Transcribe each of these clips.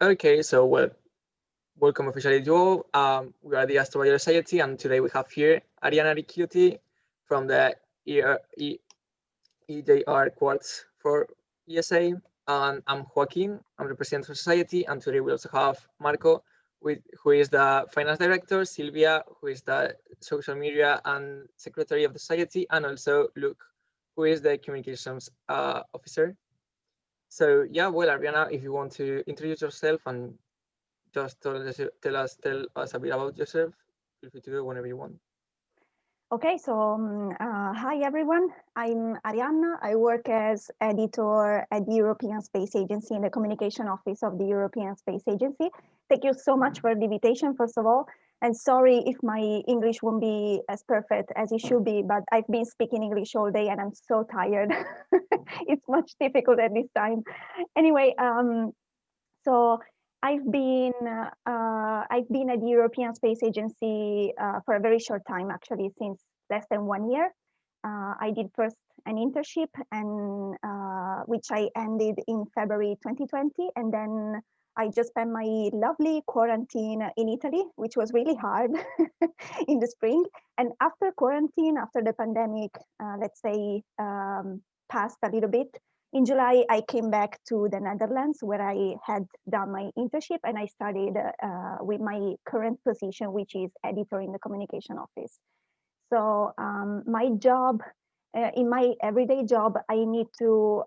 Okay, so welcome officially to all. We are the Astrobiology, and today we have here Arianna Ricchiuti from the EJR Quartz for ESA, and I'm Joaquin. I'm representing the society, and today we also have Marco, who is the finance director, Silvia, who is the social media and secretary of the society, and also Luke, who is the communications officer. So yeah, well, Arianna, if you want to introduce yourself and just tell us a bit about yourself, feel free to do it whenever you want. Okay, so hi everyone. I'm Arianna. I work as editor at the European Space Agency in the communication office of the European Space Agency. Thank you so much for the invitation, first of all. And sorry if my English won't be as perfect as it should be, but I've been speaking English all day and I'm so tired. It's much difficult at this time. Anyway, so I've been at the European Space Agency for a very short time, actually, since less than 1 year. I did first an internship, and which I ended in February 2020, and then I just spent my lovely quarantine in Italy, which was really hard in the spring. And after quarantine, after the pandemic, let's say, passed a little bit, in July, I came back to the Netherlands where I had done my internship, and I started with my current position, which is editor in the communication office. So my job, in my everyday job, I need to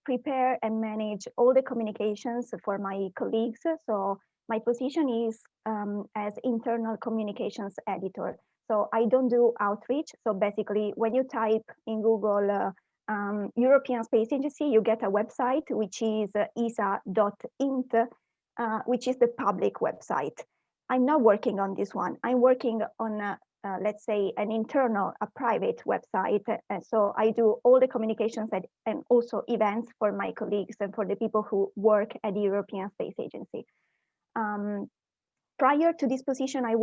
prepare and manage all the communications for my colleagues. So my position is as internal communications editor. So I don't do outreach. So basically, when you type in Google European Space Agency, you get a website, which is esa.int, which is the public website. I'm not working on this one. I'm working on, let's say, an internal, a private website. So I do all the communications and also events for my colleagues and for the people who work at the European Space Agency. Prior to this position, I've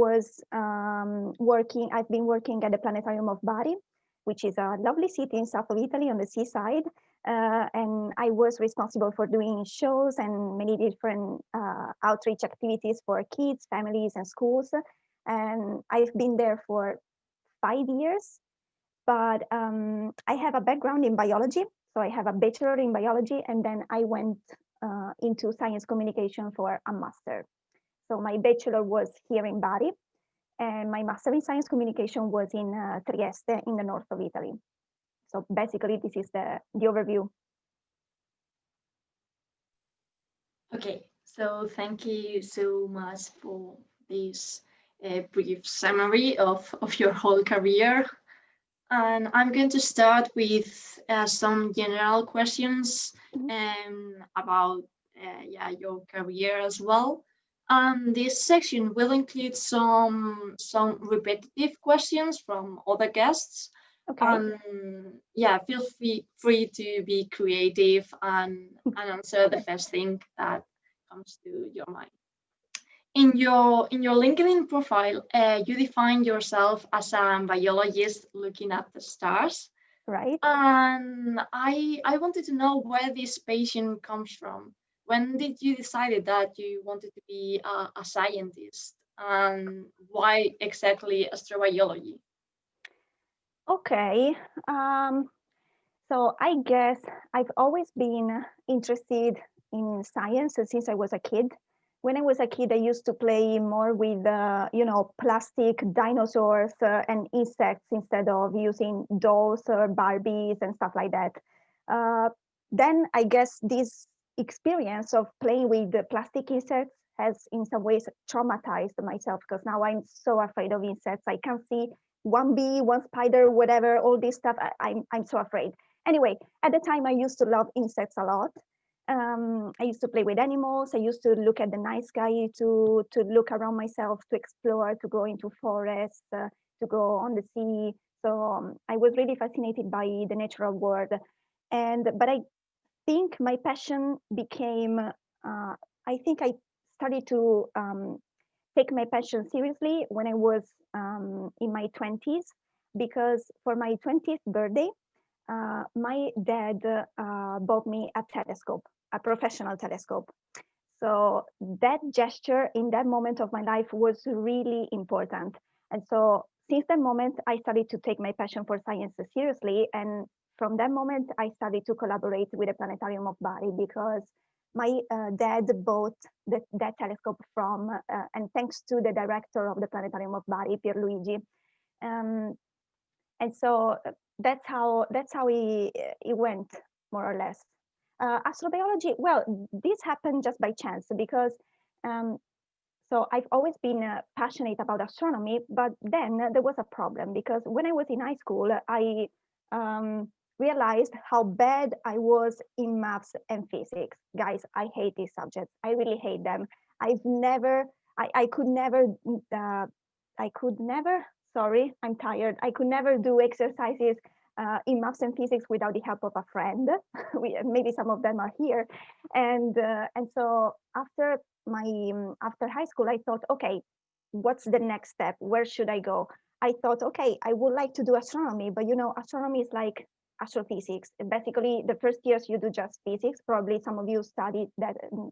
been working at the Planetarium of Bari, which is a lovely city in south of Italy on the seaside. And I was responsible for doing shows and many different outreach activities for kids, families, and schools. And I've been there for 5 years, but I have a background in biology. So I have a bachelor in biology, and then I went into science communication for a master. So my bachelor was here in Bari, and my master in science communication was in Trieste in the north of Italy. So basically, this is the overview. Okay, so thank you so much for this brief summary of your whole career. And I'm going to start with some general questions about your career as well. This section will include some repetitive questions from other guests. Okay. Feel free to be creative and answer the first thing that comes to your mind. In your LinkedIn profile, you define yourself as a biologist looking at the stars. Right. And I wanted to know where this passion comes from. When did you decide that you wanted to be a scientist, and why exactly astrobiology? Okay. So I guess I've always been interested in science since I was a kid. When I was a kid, I used to play more with, plastic dinosaurs and insects instead of using dolls or Barbies and stuff like that. Then I guess this experience of playing with the plastic insects has in some ways traumatized myself, because now I'm so afraid of insects. I can't see one bee, one spider, whatever, all this stuff. I'm so afraid. Anyway, at the time I used to love insects a lot. I used to play with animals. I used to look at the night sky, to look around myself, to explore, to go into forests, to go on the sea. So I was really fascinated by the natural world. But I think my passion became, I think I started to take my passion seriously when I was in my 20s, because for my 20th birthday, my dad bought me a telescope, a professional telescope. So that gesture in that moment of my life was really important. And so since that moment, I started to take my passion for science seriously. And from that moment, I started to collaborate with the Planetarium of Bari, because my dad bought that telescope from, and thanks to the director of the Planetarium of Bari, Pierluigi. And so that's how it went, more or less. Astrobiology, well, this happened just by chance, because so I've always been passionate about astronomy, but then there was a problem, because when I was in high school, I realized how bad I was in maths and physics. Guys, I hate these subjects. I really hate them. I could never, sorry, I'm tired. I could never do exercises in maths and physics without the help of a friend. Maybe some of them are here. And so after high school, I thought, okay, what's the next step? Where should I go? I thought, okay, I would like to do astronomy, but astronomy is like astrophysics. Basically, the first years you do just physics. Probably some of you studied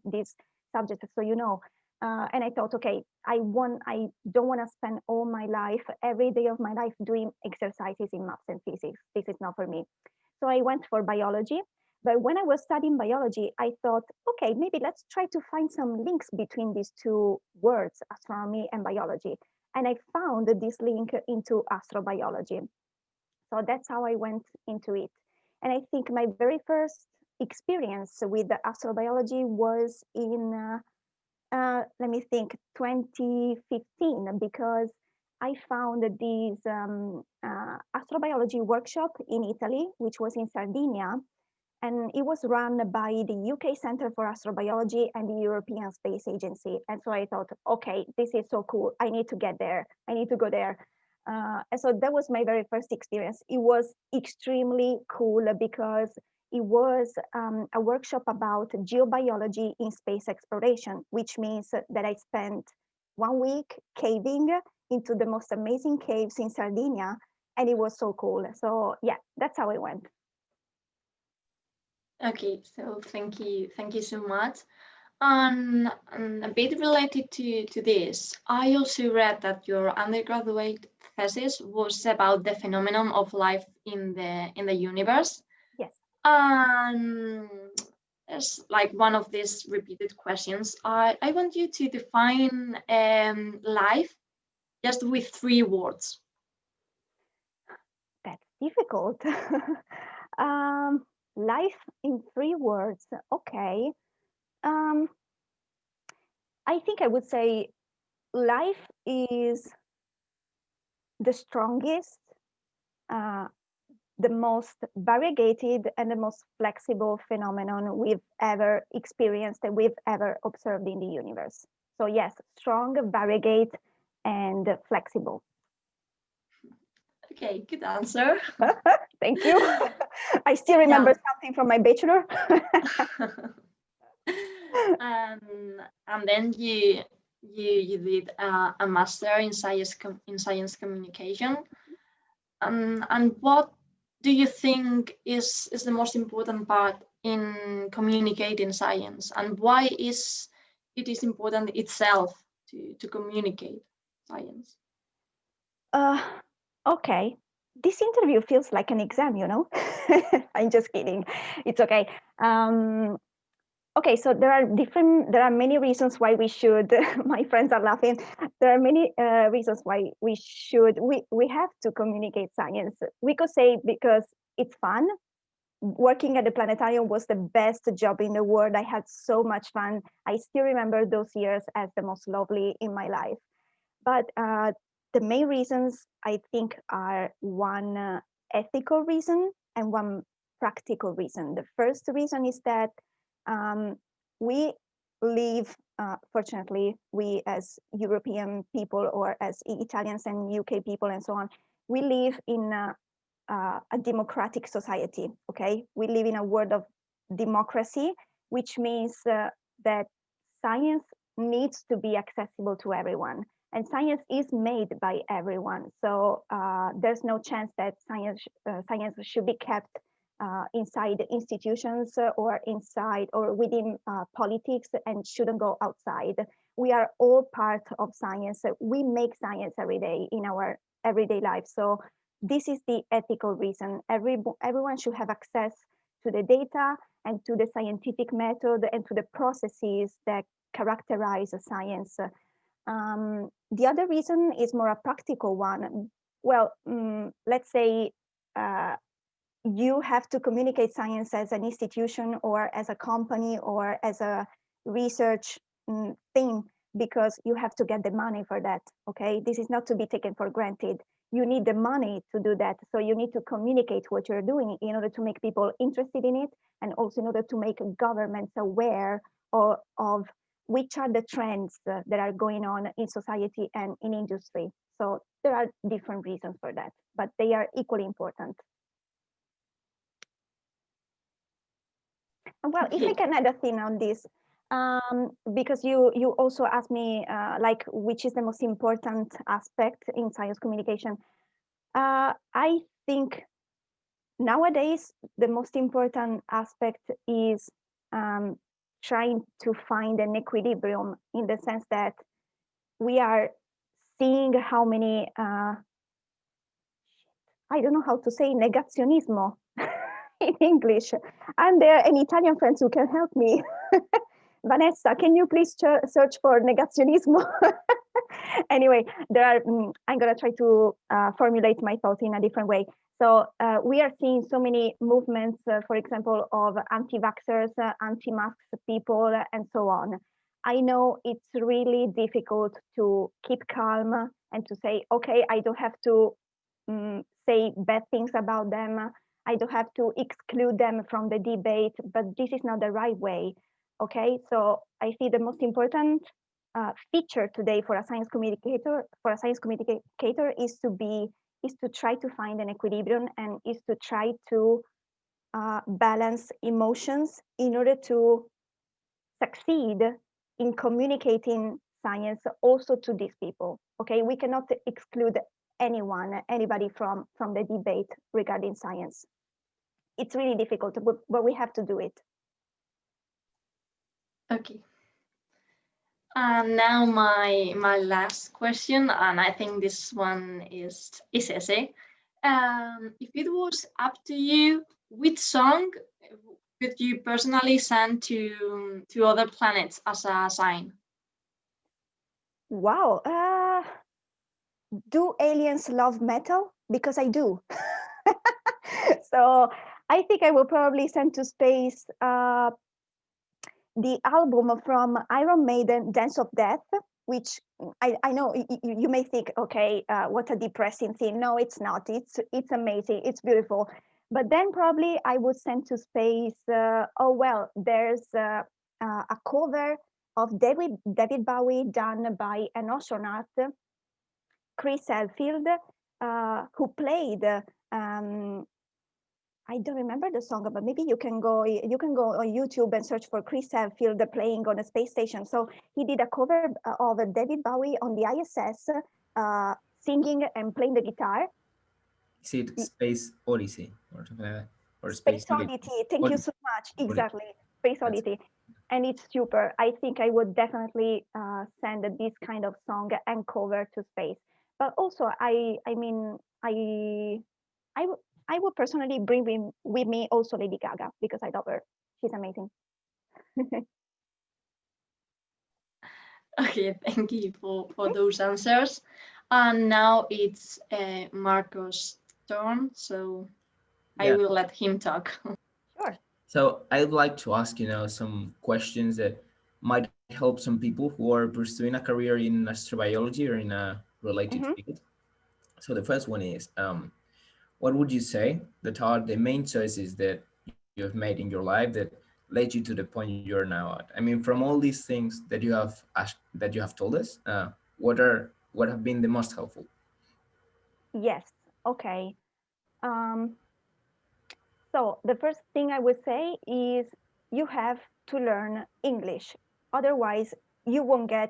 these subjects, so and I thought, okay, I don't want to spend all my life, every day of my life, doing exercises in maths and physics. This is not for me. So I went for biology. But when I was studying biology, I thought, okay, maybe let's try to find some links between these two words, astronomy and biology. And I found this link into astrobiology. So that's how I went into it. And I think my very first experience with the astrobiology was in, let me think, 2015, because I found this astrobiology workshop in Italy, which was in Sardinia. And it was run by the UK Center for Astrobiology and the European Space Agency. And so I thought, okay, this is so cool. I need to get there. I need to go there. And so that was my very first experience. It was extremely cool, because it was a workshop about geobiology in space exploration, which means that I spent 1 week caving into the most amazing caves in Sardinia. And it was so cool. So yeah, that's how it went. Okay, so thank you so much. And a bit related to this, I also read that your undergraduate thesis was about the phenomenon of life in the universe. Yes. And as like one of these repeated questions, I want you to define life just with 3 words. That's difficult. Life in 3 words. Okay. I think I would say life is the strongest, the most variegated, and the most flexible phenomenon we've ever experienced and we've ever observed in the universe. So yes, strong, variegate, and flexible. Okay, good answer. Thank you. I still remember something from my bachelor. And then you did a master in science communication. And what do you think is the most important part in communicating science, and why is it important itself to communicate science? Okay, this interview feels like an exam, I'm just kidding. It's okay. Okay, so there are many reasons why we should, my friends are laughing. There are many reasons why we have to communicate science. We could say because it's fun. Working at the planetarium was the best job in the world. I had so much fun. I still remember those years as the most lovely in my life. But the main reasons, I think, are one ethical reason and one practical reason. The first reason is that we live, fortunately, we as European people or as Italians and UK people and so on, we live in a democratic society, okay? We live in a world of democracy, which means that science needs to be accessible to everyone. And science is made by everyone. So there's no chance that science should be kept inside institutions or inside or within politics and shouldn't go outside. We are all part of science. We make science every day in our everyday life. So this is the ethical reason. Everyone should have access to the data and to the scientific method and to the processes that characterize science. The other reason is more a practical one. Well, let's say you have to communicate science as an institution or as a company or as a research thing, because you have to get the money for that, okay? This is not to be taken for granted. You need the money to do that. So you need to communicate what you're doing in order to make people interested in it, and also in order to make governments aware of which are the trends that are going on in society and in industry. So there are different reasons for that, but they are equally important. Well, if I can add a thing on this, because you also asked me like which is the most important aspect in science communication. I think nowadays the most important aspect is trying to find an equilibrium, in the sense that we are seeing how many I don't know how to say negazionismo in English. And there are any Italian friends who can help me. Vanessa, can you please search for negazionismo? Anyway, there are, I'm going to try to formulate my thoughts in a different way. So we are seeing so many movements, for example, of anti-vaxxers, anti-masks people, and so on. I know it's really difficult to keep calm and to say, okay, I don't have to say bad things about them. I don't have to exclude them from the debate, but this is not the right way. Okay, so I see the most important feature today for a science communicator, is to try to find an equilibrium, and is to try to balance emotions in order to succeed in communicating science also to these people. Okay, we cannot exclude anybody from the debate regarding science. It's really difficult, but we have to do it. Okay. And now my last question, and I think this one is essay. If it was up to you, which song could you personally send to other planets as a sign? Wow. Do aliens love metal? Because I do. So I think I will probably send to space the album from Iron Maiden, Dance of Death, which I know you may think, okay, what a depressing thing. No, it's not. It's amazing. It's beautiful. But then probably I would send to space, there's a cover of David Bowie done by an astronaut, Chris Hadfield, who played I don't remember the song, but maybe you can go on YouTube and search for Chris Hadfield playing on a space station. So he did a cover of David Bowie on the ISS, singing and playing the guitar. Is it Space Odyssey or something like that? Or Space Oddity. Thank you so much. Exactly, Space Oddity. And it's super. I think I would definitely send this kind of song and cover to space. But also, I would personally bring with me also Lady Gaga, because I love her. She's amazing. Okay, thank you for those answers. And now it's Marco's turn, so yeah. I will let him talk. Sure. So I'd like to ask, some questions that might help some people who are pursuing a career in astrobiology or in a related field. So the first one is, what would you say that are the main choices that you have made in your life that led you to the point you're now at? I mean, from all these things that you have told us, what have been the most helpful? Yes. Okay. So the first thing I would say is you have to learn English. Otherwise, you won't get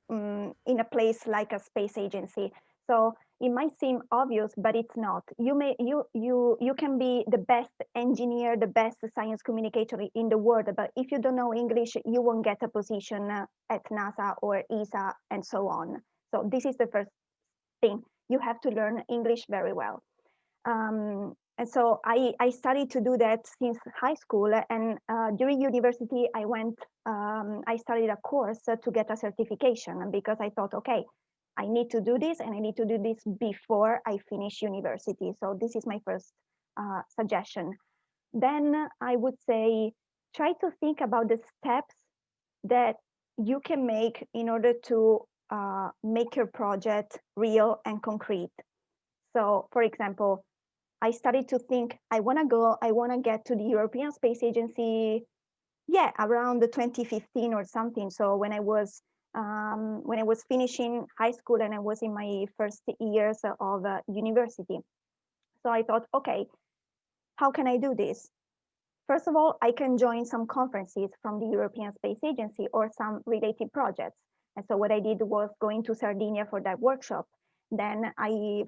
in a place like a space agency. So it might seem obvious, but it's not. You can be the best engineer, the best science communicator in the world, but if you don't know English, you won't get a position at NASA or ESA and so on. So this is the first thing. You have to learn English very well. And so I started to do that since high school, and during university I started a course to get a certification, because I thought, okay, I need to do this, and I need to do this before I finish university. So this is my first suggestion. Then I would say, try to think about the steps that you can make in order to make your project real and concrete. So for example, I started to think, I want to get to the European Space Agency, around the 2015 or something. So when I was finishing high school and I was in my first years of university. So I thought, okay, how can I do this? First of all, I can join some conferences from the European Space Agency or some related projects. And so what I did was going to Sardinia for that workshop. Then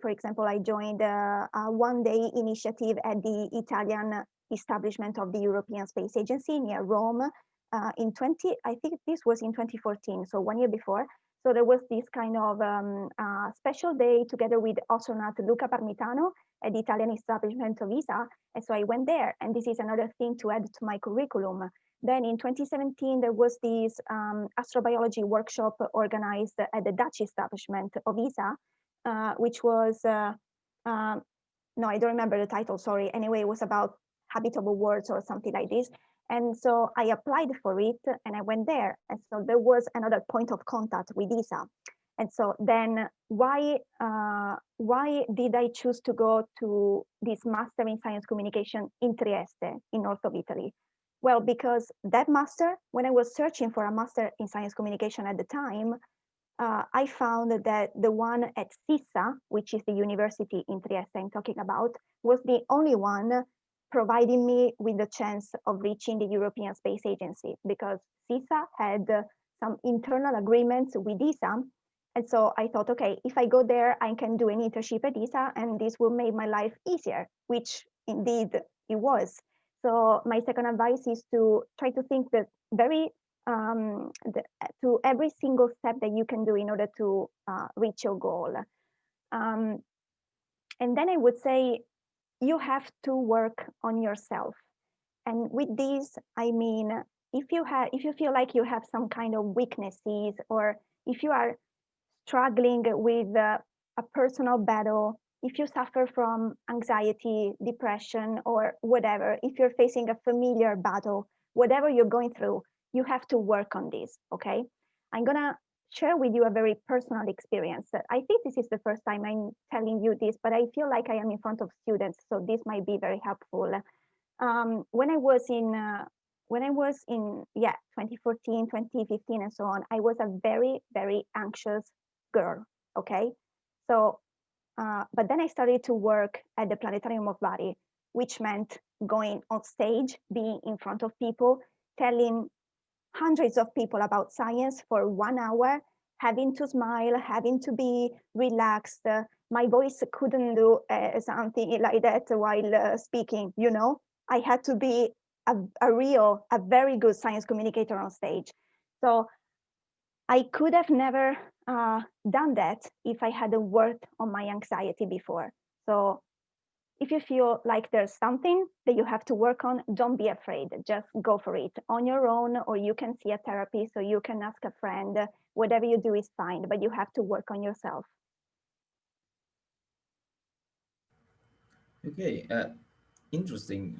for example, I joined a one-day initiative at the Italian establishment of the European Space Agency near Rome I think this was in 2014, so 1 year before. So there was this kind of special day together with astronaut Luca Parmitano at the Italian establishment of ESA. And so I went there, and this is another thing to add to my curriculum. Then in 2017, there was this astrobiology workshop organized at the Dutch establishment of ESA, which was, no, I don't remember the title, sorry. Anyway, it was about habitable worlds or something like this. And so I applied for it and I went there. And so there was another point of contact with ESA. And so then why did I choose to go to this master in science communication in Trieste, in north of Italy? Well, because that master, when I was searching for a master in science communication at the time, I found that the one at SISA, which is the university in Trieste I'm talking about, was the only one providing me with the chance of reaching the European Space Agency, because SISA had some internal agreements with ESA. And so I thought, okay, if I go there, I can do an internship at ESA, and this will make my life easier, which indeed it was. So my second advice is to try to think that to every single step that you can do in order to reach your goal. And then I would say you have to work on yourself. And with this, I mean, if you feel like you have some kind of weaknesses, or if you are struggling with a personal battle, if you suffer from anxiety, depression, or whatever, if you're facing a familiar battle, whatever you're going through, you have to work on this, okay? I'm gonna share with you a very personal experience. I think this is the first time I'm telling you this, but I feel like I am in front of students, so this might be very helpful. When I was in 2014, 2015, and so on, I was a very, very anxious girl, okay? So, but then I started to work at the Planetarium of Bari, which meant going on stage, being in front of people, telling hundreds of people about science for 1 hour, having to smile, having to be relaxed. My voice couldn't do something like that while speaking, you know? I had to be a very good science communicator on stage. So I could have never done that if I hadn't worked on my anxiety before. So if you feel like there's something that you have to work on, don't be afraid, just go for it on your own, or you can see a therapist, or you can ask a friend. Whatever you do is fine, but you have to work on yourself. Okay, interesting.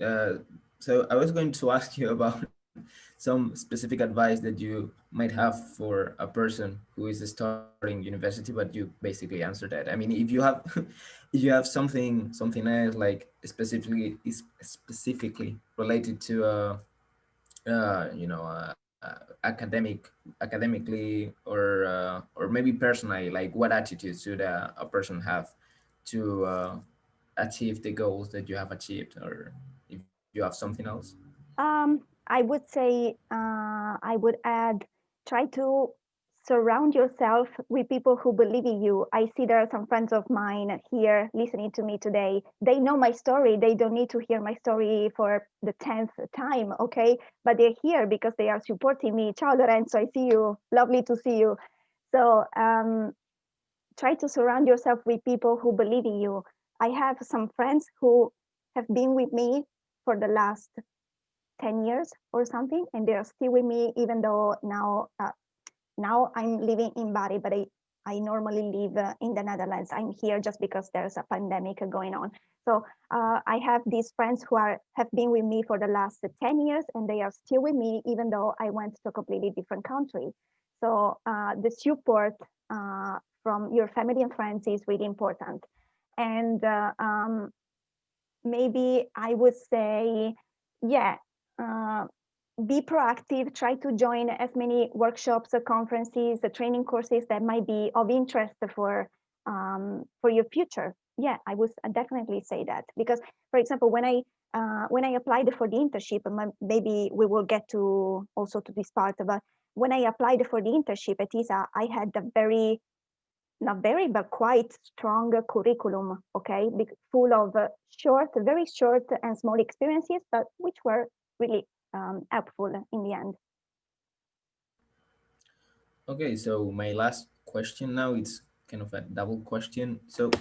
So I was going to ask you about some specific advice that you might have for a person who is starting university, but you basically answered that. I mean, if you have if you have something else, like specifically related to academically, or maybe personally, like what attitude should a person have to achieve the goals that you have achieved, or if you have something else? I would say I would add, try to surround yourself with people who believe in you. I see there are some friends of mine here listening to me today. They know my story. They don't need to hear my story for the 10th time, okay? But they're here because they are supporting me. Ciao, Lorenzo, I see you. Lovely to see you. So try to surround yourself with people who believe in you. I have some friends who have been with me for the last 10 years or something, and they're still with me, even though now I'm living in Bari, but I normally live in the Netherlands. I'm here just because there's a pandemic going on. So I have these friends who have been with me for the last 10 years, and they are still with me, even though I went to a completely different country. So the support from your family and friends is really important. And maybe I would say, yeah, be proactive, try to join as many workshops, conferences, training courses that might be of interest for your future. Yeah, I would definitely say that, because, for example, when I applied for the internship, maybe we will get to also to this part, but when I applied for the internship at ESA, I had a not very, but quite strong curriculum, okay, full of very short and small experiences, but which were really helpful in the end. Okay, so my last question now, it's kind of a double question. So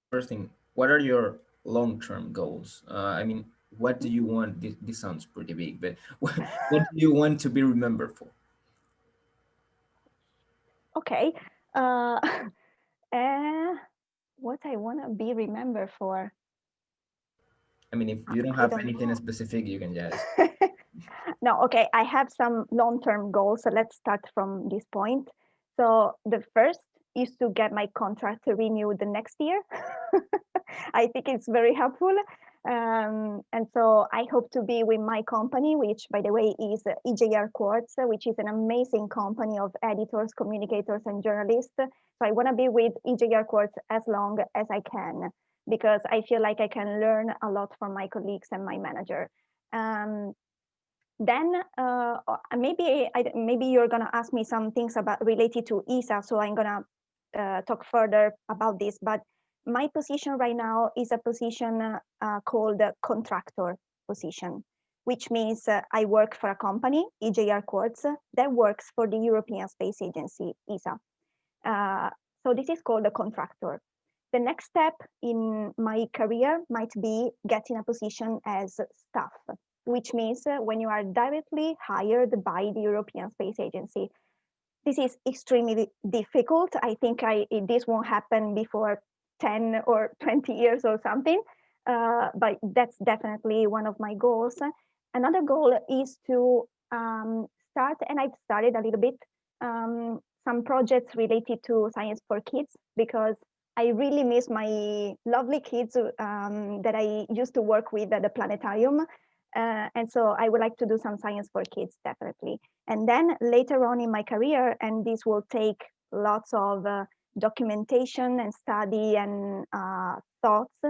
first thing, what are your long-term goals? I mean, what do you want? This sounds pretty big, but what do you want to be remembered for? Okay, what I want to be remembered for. I mean, if you don't have anything specific, you can just. No, okay, I have some long-term goals. So let's start from this point. So the first is to get my contract renewed the next year. I think it's very helpful. And so I hope to be with my company, which, by the way, is EJR Quartz, which is an amazing company of editors, communicators, and journalists. So I want to be with EJR Quartz as long as I can, because I feel like I can learn a lot from my colleagues and my manager. Then maybe you're gonna ask me some things about related to ESA, so I'm gonna talk further about this. But my position right now is a position called contractor position, which means I work for a company, EJR Quartz, that works for the European Space Agency, ESA. So this is called a contractor. The next step in my career might be getting a position as staff, which means when you are directly hired by the European Space Agency. This is extremely difficult. I think this won't happen before 10 or 20 years or something, but that's definitely one of my goals. Another goal is to start, and I've started a little bit, some projects related to science for kids, because I really miss my lovely kids that I used to work with at the planetarium. And so I would like to do some science for kids, definitely. And then later on in my career, and this will take lots of documentation and study and thoughts,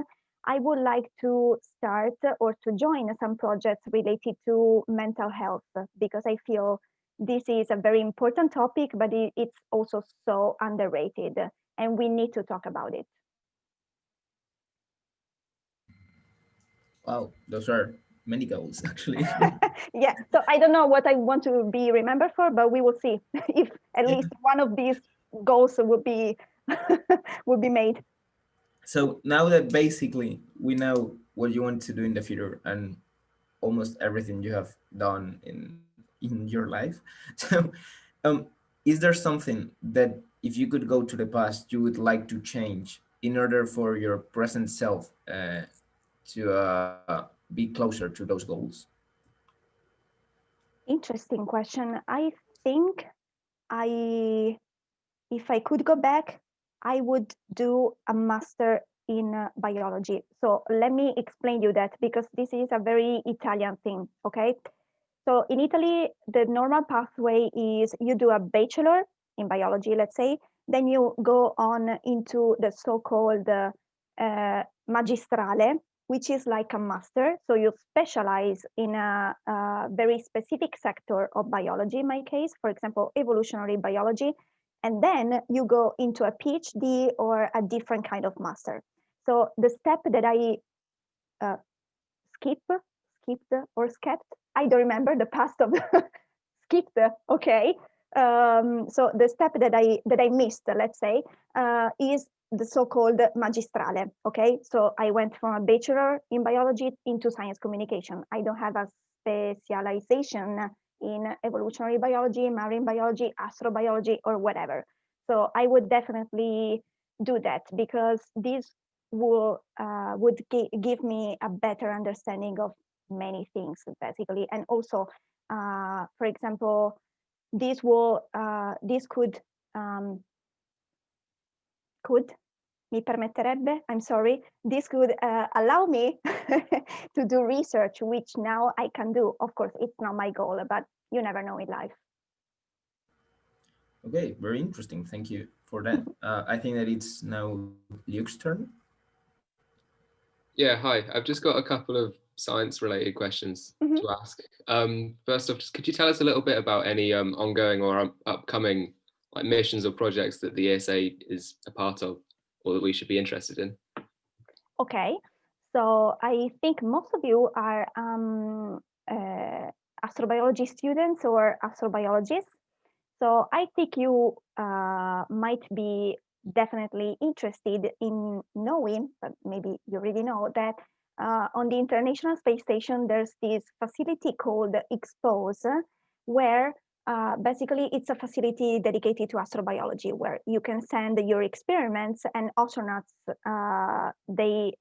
I would like to start or to join some projects related to mental health, because I feel this is a very important topic, but it's also so underrated, and we need to talk about it. Wow, those are many goals, actually. Yeah, so I don't know what I want to be remembered for, but we will see if at least one of these goals would be would be made. So now that basically we know what you want to do in the future and almost everything you have done in your life, so is there something that if you could go to the past you would like to change in order for your present self to be closer to those goals? Interesting question. I think if I could go back, I would do a master in biology. So let me explain you that, because this is a very Italian thing, okay? So in Italy, the normal pathway is you do a bachelor in biology, let's say, then you go on into the so-called magistrale, which is like a master. So you specialize in a very specific sector of biology, in my case, for example, evolutionary biology, and then you go into a PhD or a different kind of master. So the step that I skipped, I don't remember the past of skipped, okay. So the step that I missed, let's say, is the so-called magistrale, okay? So I went from a bachelor in biology into science communication. I don't have a specialization in evolutionary biology, marine biology, astrobiology, or whatever. So I would definitely do that, because this would give me a better understanding of many things, basically. And also, for example, this could mi permetterebbe, I'm sorry, this could allow me to do research, which now I can do. Of course, it's not my goal, but you never know in life. Okay, very interesting. Thank you for that. I think that it's now Luke's turn. Yeah, hi. I've just got a couple of science-related questions to ask. First off, could you tell us a little bit about any ongoing or upcoming like missions or projects that the ESA is a part of, or that we should be interested in? Okay, so I think most of you are astrobiology students or astrobiologists. So I think you might be definitely interested in knowing, but maybe you already know, that on the International Space Station, there's this facility called Expose, where basically it's a facility dedicated to astrobiology, where you can send your experiments, and astronauts, they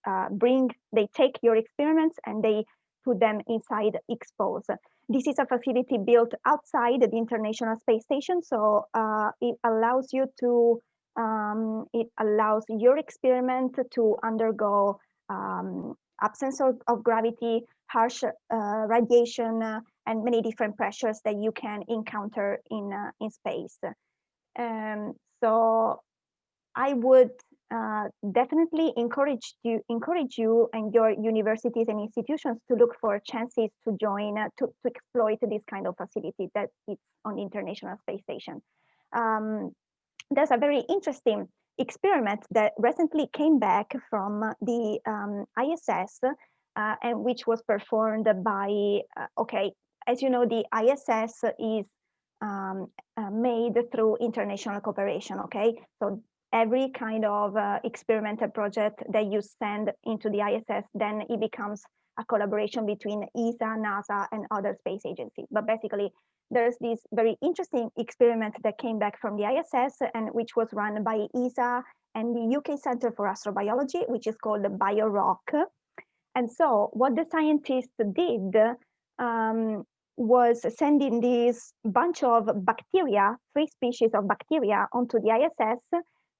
take your experiments and they put them inside Expose. This is a facility built outside the International Space Station, so it allows you to, it allows your experiment to undergo absence of gravity, harsh radiation, and many different pressures that you can encounter in space. So I would definitely encourage you and your universities and institutions to look for chances to join, to exploit this kind of facility that is on the International Space Station. There's a very interesting experiment that recently came back from the ISS, and which was performed by, okay, as you know, the ISS is made through international cooperation, okay? So every kind of experimental project that you send into the ISS, then it becomes a collaboration between ESA, NASA, and other space agencies. But basically, there's this very interesting experiment that came back from the ISS, and which was run by ESA and the UK Centre for Astrobiology, which is called the BioRock. And so what the scientists did was sending this bunch of bacteria, 3 species of bacteria, onto the ISS,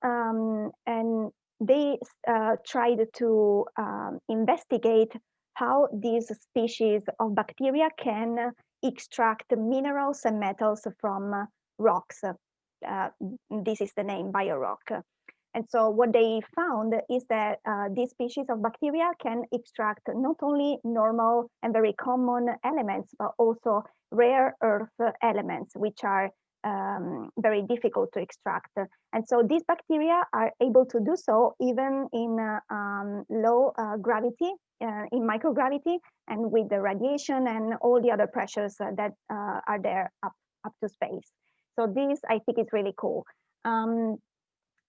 and they tried to investigate how these species of bacteria can extract minerals and metals from rocks. This is the name, BioRock. And so what they found is that these species of bacteria can extract not only normal and very common elements, but also rare earth elements, which are very difficult to extract. And so these bacteria are able to do so even in low gravity, in microgravity, and with the radiation and all the other pressures that are there up to space. So this, I think, is really cool.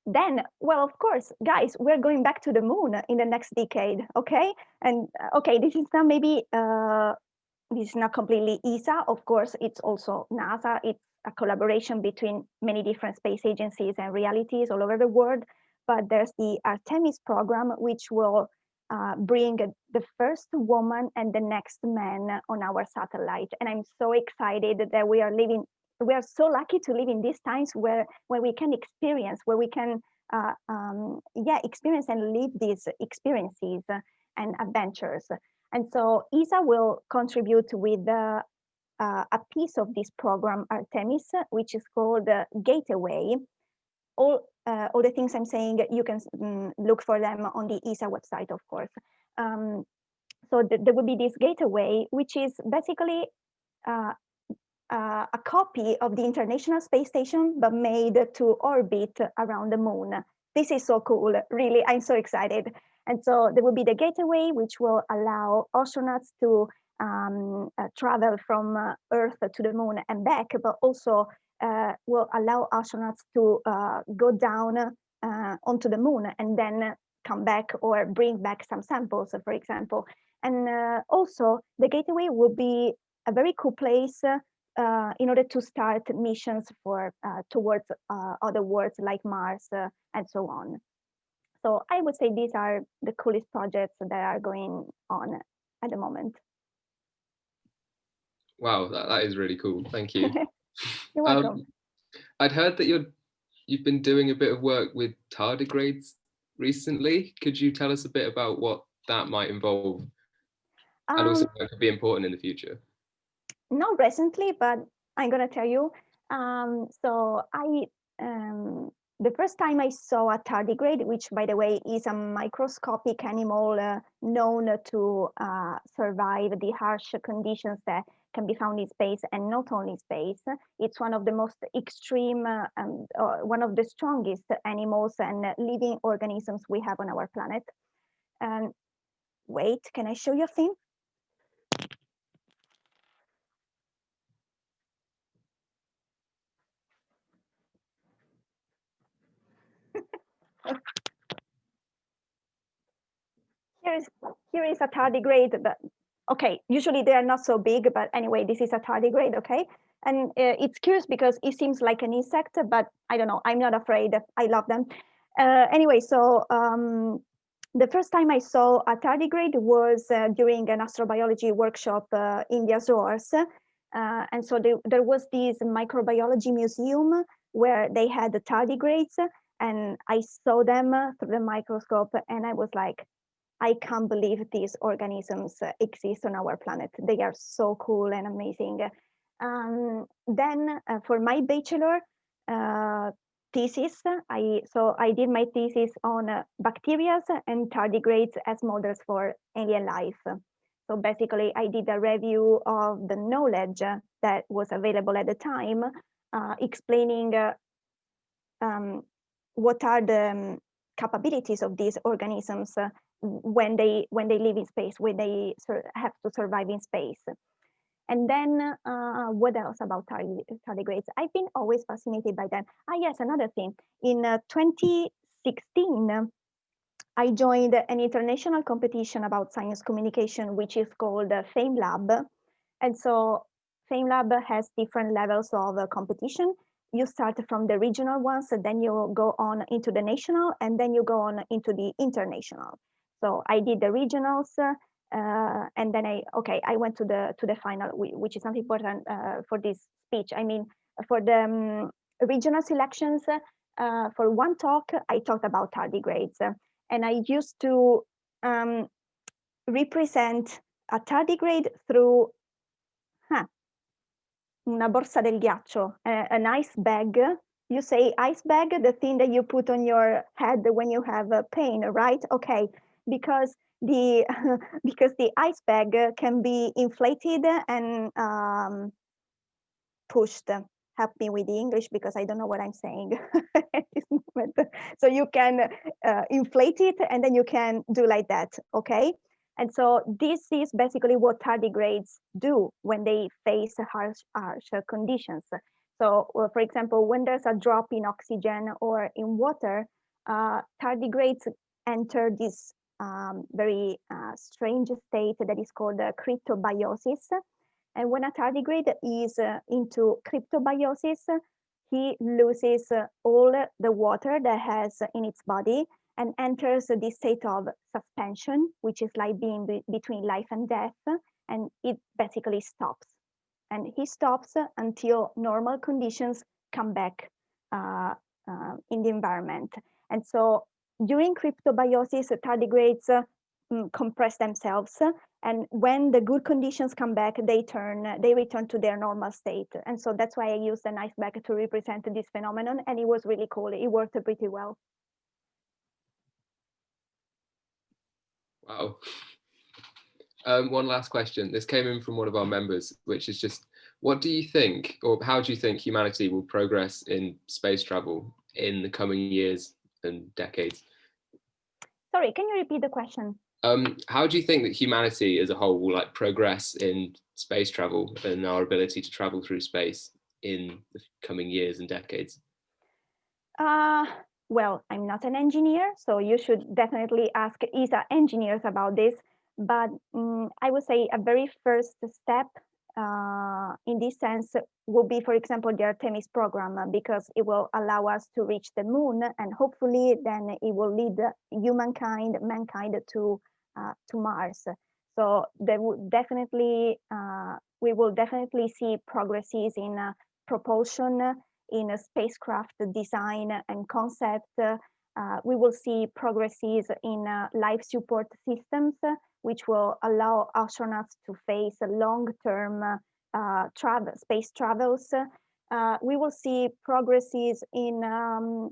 Then, well, of course, guys, we're going back to the moon in the next decade, okay? And okay, this is not maybe, this is not completely ESA, of course, it's also NASA. It's a collaboration between many different space agencies and realities all over the world. But there's the Artemis program, which will bring the first woman and the next man on our satellite. And I'm so excited that we are so lucky to live in these times where we can experience, where we can experience and live these experiences and adventures. And so ESA will contribute with a piece of this program, Artemis, which is called Gateway. All the things I'm saying, you can look for them on the ESA website, of course. So there will be this gateway, which is basically a copy of the International Space Station, but made to orbit around the moon. This is so cool, really, I'm so excited. And so there will be the gateway, which will allow astronauts to travel from Earth to the moon and back, but also will allow astronauts to go down onto the moon and then come back or bring back some samples, for example. And also the gateway will be a very cool place in order to start missions for towards other worlds like Mars and so on. So I would say these are the coolest projects that are going on at the moment. Wow, that is really cool. Thank you. You're welcome. I'd heard that you've been doing a bit of work with tardigrades recently. Could you tell us a bit about what that might involve, and also what could be important in the future? Not recently, but I'm gonna tell you. The first time I saw a tardigrade, which by the way is a microscopic animal known to survive the harsh conditions that can be found in space, and not only space. It's one of the most extreme, one of the strongest animals and living organisms we have on our planet. Wait, can I show you a thing? Here is a tardigrade, but okay, usually they are not so big, but anyway, this is a tardigrade, okay? And it's curious because it seems like an insect, but I don't know, I'm not afraid, I love them. Anyway, so the first time I saw a tardigrade was during an astrobiology workshop in the Azores. And so there was this microbiology museum where they had the tardigrades, and I saw them through the microscope, and I was like, I can't believe these organisms exist on our planet. They are so cool and amazing. Then for my bachelor thesis, I did my thesis on bacteria and tardigrades as models for alien life. So basically, I did a review of the knowledge that was available at the time, explaining what are the capabilities of these organisms when they live in space, when they have to survive in space. And then what else about tardigrades? I've been always fascinated by them. Yes, another thing. In 2016, I joined an international competition about science communication, which is called FameLab. And so FameLab has different levels of competition. You start from the regional ones, then you go on into the national, and then you go on into the international. So I did the regionals, and then I went to the final, which is not important for this speech. I mean, for the regional selections, for one talk, I talked about tardigrades, and I used to represent a tardigrade through una borsa del ghiaccio, an ice bag. You say ice bag, the thing that you put on your head when you have pain, right? Okay, because the ice bag can be inflated and pushed. Help me with the English because I don't know what I'm saying at this moment. So you can inflate it and then you can do like that, okay? And so this is basically what tardigrades do when they face harsh conditions. So for example, when there's a drop in oxygen or in water, tardigrades enter this very strange state that is called cryptobiosis. And when a tardigrade is into cryptobiosis, he loses all the water that has in its body and enters this state of suspension, which is like being between life and death, and it basically stops. And he stops until normal conditions come back in the environment. And so during cryptobiosis, tardigrades compress themselves, and when the good conditions come back, they return to their normal state. And so that's why I used an ice bag to represent this phenomenon, and it was really cool. It worked pretty well. Wow. One last question. This came in from one of our members, which is just, what do you think, or how do you think humanity will progress in space travel in the coming years and decades? Sorry, can you repeat the question? How do you think that humanity as a whole will like progress in space travel and our ability to travel through space in the coming years and decades? Well, I'm not an engineer, so you should definitely ask ESA engineers about this. But I would say a very first step in this sense will be, for example, the Artemis program, because it will allow us to reach the moon, and hopefully then it will lead mankind to Mars. So there would definitely we will definitely see progresses in propulsion, in a spacecraft design and concept. We will see progresses in life support systems, which will allow astronauts to face long-term space travels. We will see progresses in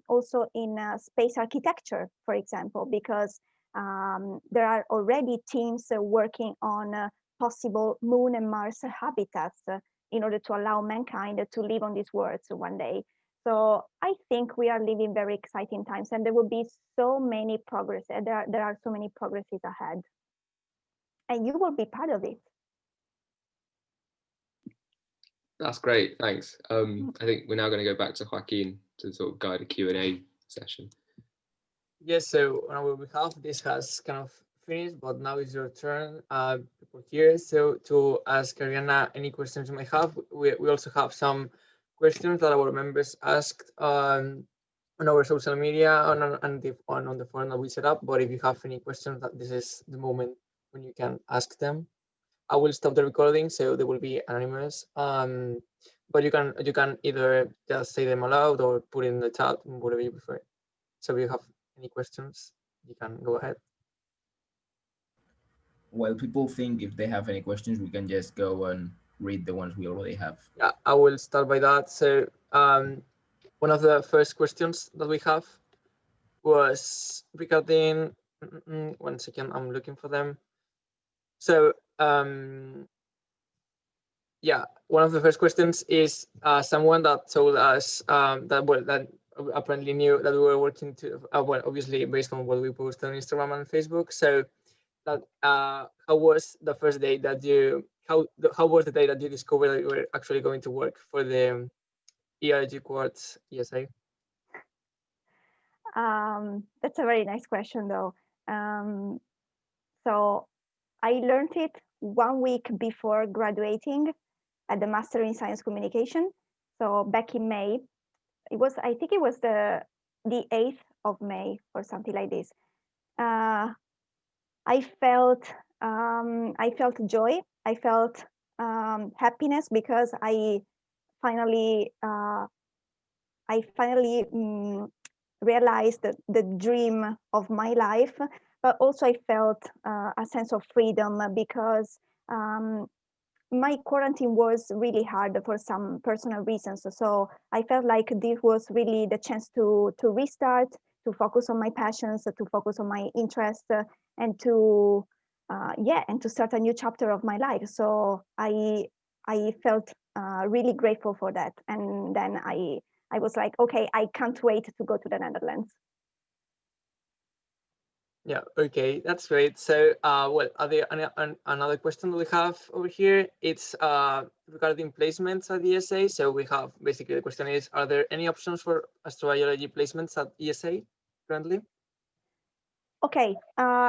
also in space architecture, for example, because there are already teams working on possible Moon and Mars habitats in order to allow mankind to live on these worlds one day. So I think we are living very exciting times, and there will be so many progress. There are so many progresses ahead, and you will be part of it. That's great, thanks. I think we're now going to go back to Joaquin to sort of guide a Q&A session. Yes, so on our behalf, this has kind of finished, but now it's your turn, people here. So to ask Arianna any questions you may have, we also have some questions that our members asked on our social media on the forum that we set up. But if you have any questions, this is the moment when you can ask them. I will stop the recording, so they will be anonymous. But you can either just say them aloud or put it in the chat, whatever you prefer. So if you have any questions, you can go ahead. While people think if they have any questions, we can just go and read the ones we already have. Yeah, I will start by that. So one of the first questions that we have was regarding, one second, I'm looking for them. So yeah, one of the first questions is someone that told us that apparently knew that we were working to, well, obviously based on what we post on Instagram and Facebook. So that how was the first day that you, how was the day that you discovered that you were actually going to work for the ERG Quartz ESA? That's a very nice question, though. So I learned it 1 week before graduating at the Master in Science Communication. So back in May, I think it was the 8th of May or something like this. I felt joy. I felt happiness because I finally realized the dream of my life, but also I felt a sense of freedom because my quarantine was really hard for some personal reasons. So I felt like this was really the chance to restart, to focus on my passions, to focus on my interests, and to start a new chapter of my life. So I felt really grateful for that. And then I was like, okay, I can't wait to go to the Netherlands. Yeah, okay, that's great. So, well, another question that we have over here, it's regarding placements at ESA. So we have, basically the question is, are there any options for astrobiology placements at ESA currently? Okay,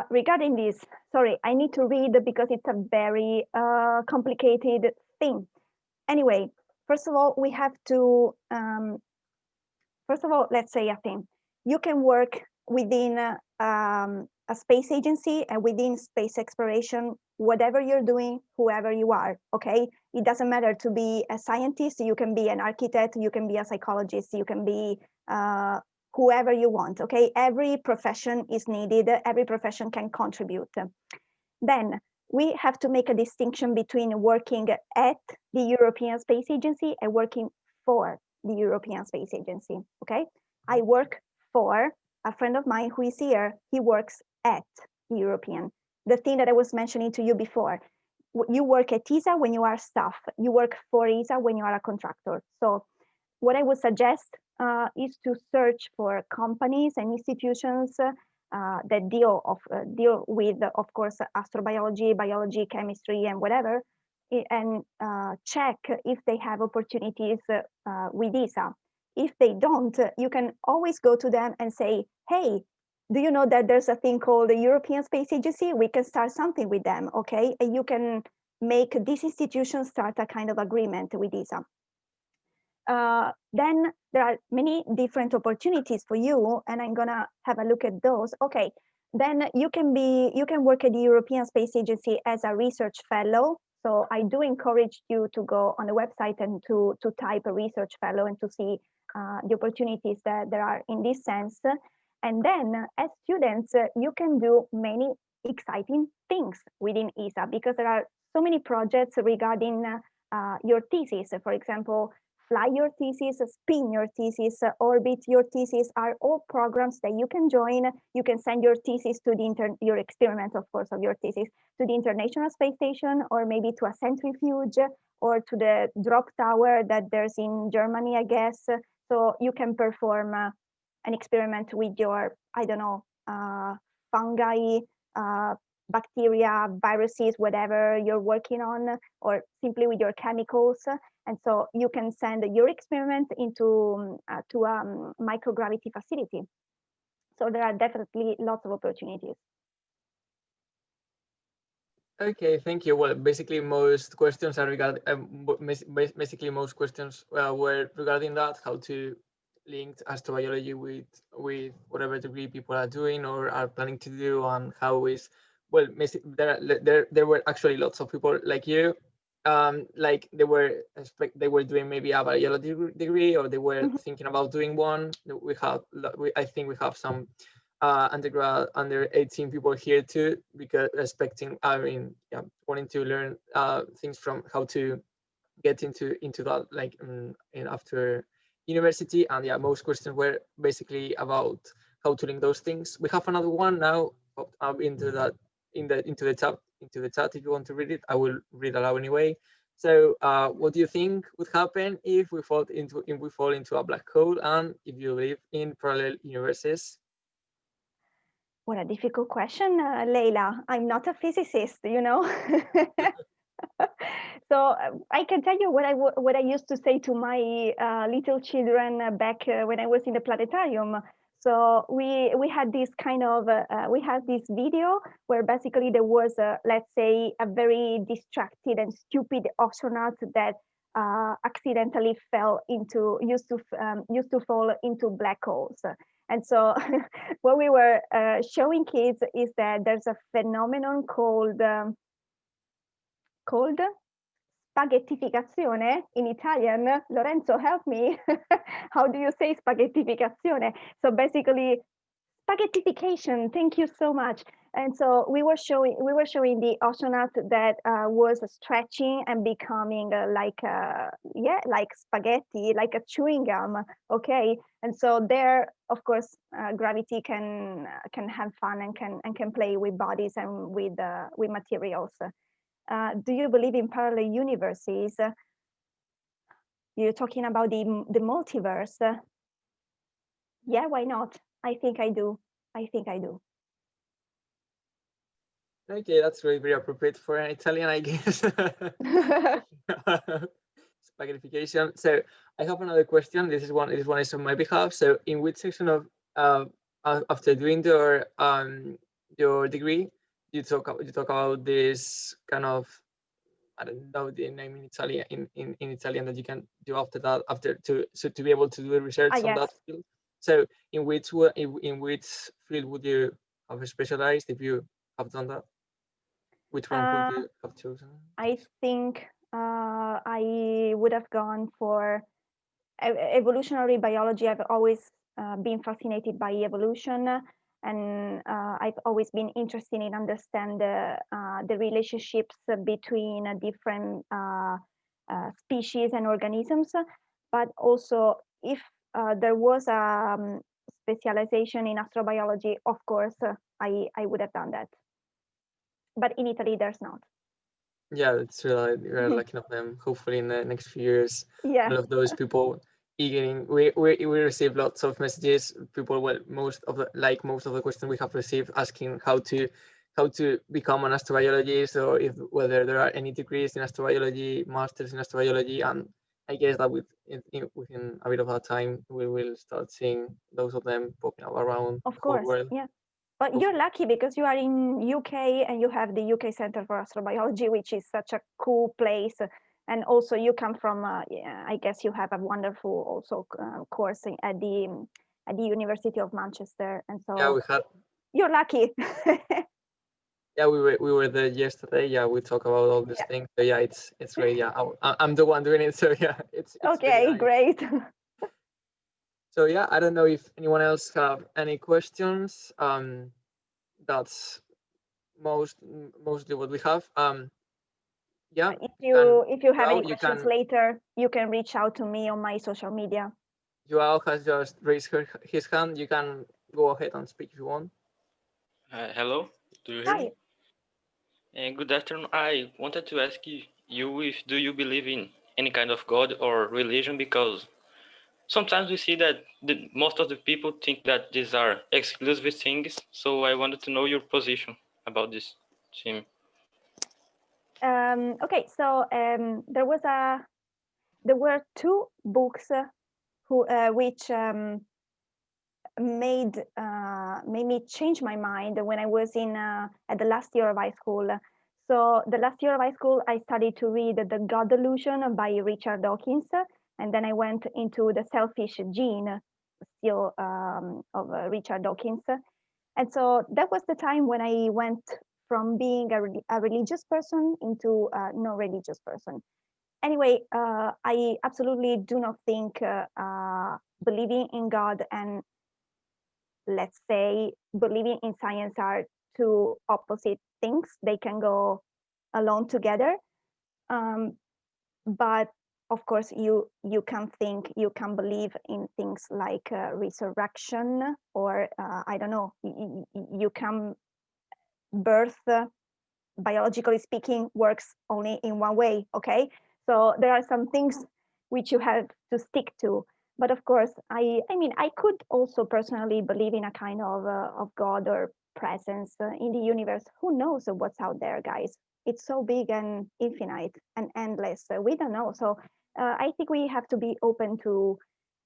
regarding this, sorry, I need to read because it's a very complicated thing. Anyway, first of all, we have to, let's say a thing. You can work within a space agency and within space exploration, whatever you're doing, whoever you are, okay? It doesn't matter to be a scientist, you can be an architect, you can be a psychologist, you can be whoever you want, okay? Every profession is needed, every profession can contribute. Then we have to make a distinction between working at the European Space Agency and working for the European Space Agency, okay? I work for a friend of mine who is here, he works at the European. the thing that I was mentioning to you before. You work at ESA when you are staff. You work for ESA when you are a contractor. So what I would suggest is to search for companies and institutions that deal with, of course, astrobiology, biology, chemistry, and whatever, and check if they have opportunities with ESA. If they don't, you can always go to them and say, hey, do you know that there's a thing called the European Space Agency? We can start something with them, okay? And you can make this institution start a kind of agreement with ESA. Then there are many different opportunities for you, and I'm gonna have a look at those. Okay, then you can work at the European Space Agency as a research fellow. So I do encourage you to go on the website and to type a research fellow and to see the opportunities that there are in this sense. And then as students, you can do many exciting things within ESA because there are so many projects regarding your thesis. For example, fly your thesis, spin your thesis, orbit your thesis are all programs that you can join. You can send your thesis to your experiment, of course, of your thesis to the International Space Station, or maybe to a centrifuge, or to the drop tower that there's in Germany, I guess. So you can perform an experiment with your, I don't know, fungi, bacteria, viruses, whatever you're working on, or simply with your chemicals. And so you can send your experiment into to a microgravity facility. So there are definitely lots of opportunities. Okay, thank you. Well, basically most questions are regarding, basically most questions were regarding that, how to link astrobiology with whatever degree people are doing or are planning to do, and how is, well, there were actually lots of people like you, like they were doing maybe a biology degree, or they were thinking about doing one. I think we have some undergrad under 18 people here too, because wanting to learn things from how to get into that, like after university. And yeah, most questions were basically about how to link those things. We have another one now up into the chat. If you want to read it, I will read aloud anyway. So what do you think would happen if we fall into a black hole, and if you live in parallel universes? What a difficult question, Leila. I'm not a physicist, you know. So I can tell you what I used to say to my little children back when I was in the planetarium. So we had this kind of we had this video where basically there was let's say a very distracted and stupid astronaut that accidentally used to fall into black holes. And so what we were showing kids is that there's a phenomenon called spaghettification in Italian. Lorenzo, help me. How do you say spaghettification? So basically, spaghettification. Thank you so much. And so we were showing the astronaut that was stretching and becoming like spaghetti, like a chewing gum. Okay, and so there, of course, gravity can have fun and can play with bodies and with materials. Do you believe in parallel universes? You're talking about the multiverse. Yeah, why not? I think I do. Okay, that's very appropriate for an Italian, I guess. Spaghettification. So I have another question. This one is on my behalf. So in which section of after doing your degree, you talk about this kind of, I don't know the name in Italian in Italian that you can do after that, to be able to do research on that field. So in which field would you have specialized if you have done that? Which one would you have chosen? I think I would have gone for evolutionary biology. I've always been fascinated by evolution, and I've always been interested in understand the relationships between different species and organisms. But also, if there was a specialization in astrobiology, of course, I would have done that. but in Italy there's not. Yeah, it's really, we're lucky of them. Hopefully in the next few years, Yeah. all of those people eager. We receive lots of messages. People, well, most of the questions we have received asking how to become an astrobiologist, or whether there are any degrees in astrobiology, masters in astrobiology, and I guess that within a bit of that time we will start seeing those of them popping up around Of the whole course, world. yeah. But you're lucky because you are in UK and you have the UK Center for Astrobiology, which is such a cool place. And also you come from, I guess you have a wonderful also course at the University of Manchester. And so Yeah, we had. You're lucky. Yeah, we were there yesterday. Yeah, we talk about all these things. So yeah, it's great. Yeah, I'm the one doing it. So yeah, it's okay, really nice. great. So yeah, I don't know if anyone else have any questions. That's mostly what we have. Yeah. If you have any you questions can, later, you can reach out to me on my social media. Joao has just raised his hand. You can go ahead and speak if you want. Hello, do you hear me? Good afternoon. I wanted to ask you if do you believe in any kind of God or religion, because sometimes we see that most of the people think that these are exclusive things. So I wanted to know your position about this theme. Okay, so there were two books which made me change my mind when I was at the last year of high school. So the last year of high school, I studied to read The God Delusion by Richard Dawkins, and then I went into The Selfish Gene, still of Richard Dawkins. And so that was the time when I went from being a religious person into a non-religious person. Anyway, I absolutely do not think believing in God and, let's say, believing in science are two opposite things. They can go along together. But of course, you can believe in things like resurrection, or I don't know, you can birth, biologically speaking, works only in one way, okay? So there are some things which you have to stick to. But of course, I mean, I could also personally believe in a kind of God or presence in the universe. Who knows what's out there, guys? It's so big and infinite and endless. We don't know. So I think we have to be open to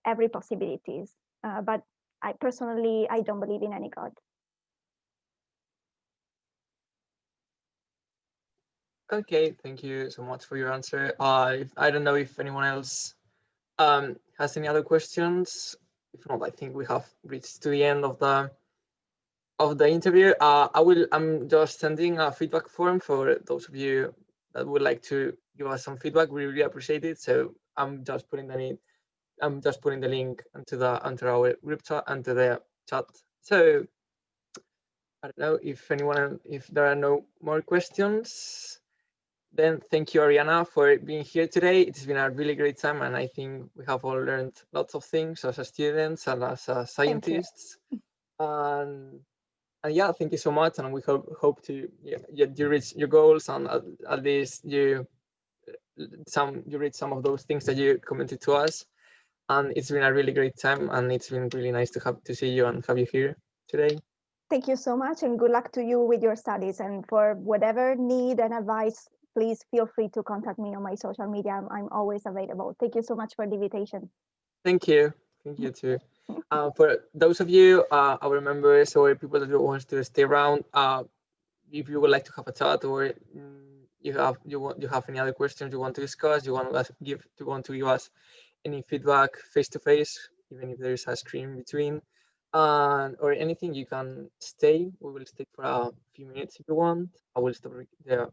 every possibilities. But I personally don't believe in any God. Okay, thank you so much for your answer. I don't know if anyone else has any other questions. If not, I think we have reached to the end of the interview. I'm just sending a feedback form for those of you that would like to give us some feedback. We really appreciate it. So I'm just putting the link into our group chat, into the chat. So I don't know if there are no more questions. Then thank you, Arianna, for being here today. It's been a really great time, and I think we have all learned lots of things as students and as scientists. And yeah, thank you so much, and we hope to you reach your goals, and at least you reach some of those things that you commented to us. And it's been a really great time, and it's been really nice to see you and have you here today. Thank you so much, and good luck to you with your studies. And for whatever need and advice, please feel free to contact me on my social media. I'm always available. Thank you so much for the invitation. Thank you. Thank you too. For those of you, our members or people that want to stay around, if you would like to have a chat, or you have any other questions you want to discuss, you want to give us any feedback face to face, even if there is a screen in between, or anything, you can stay. We will stay for a few minutes if you want. I will stop the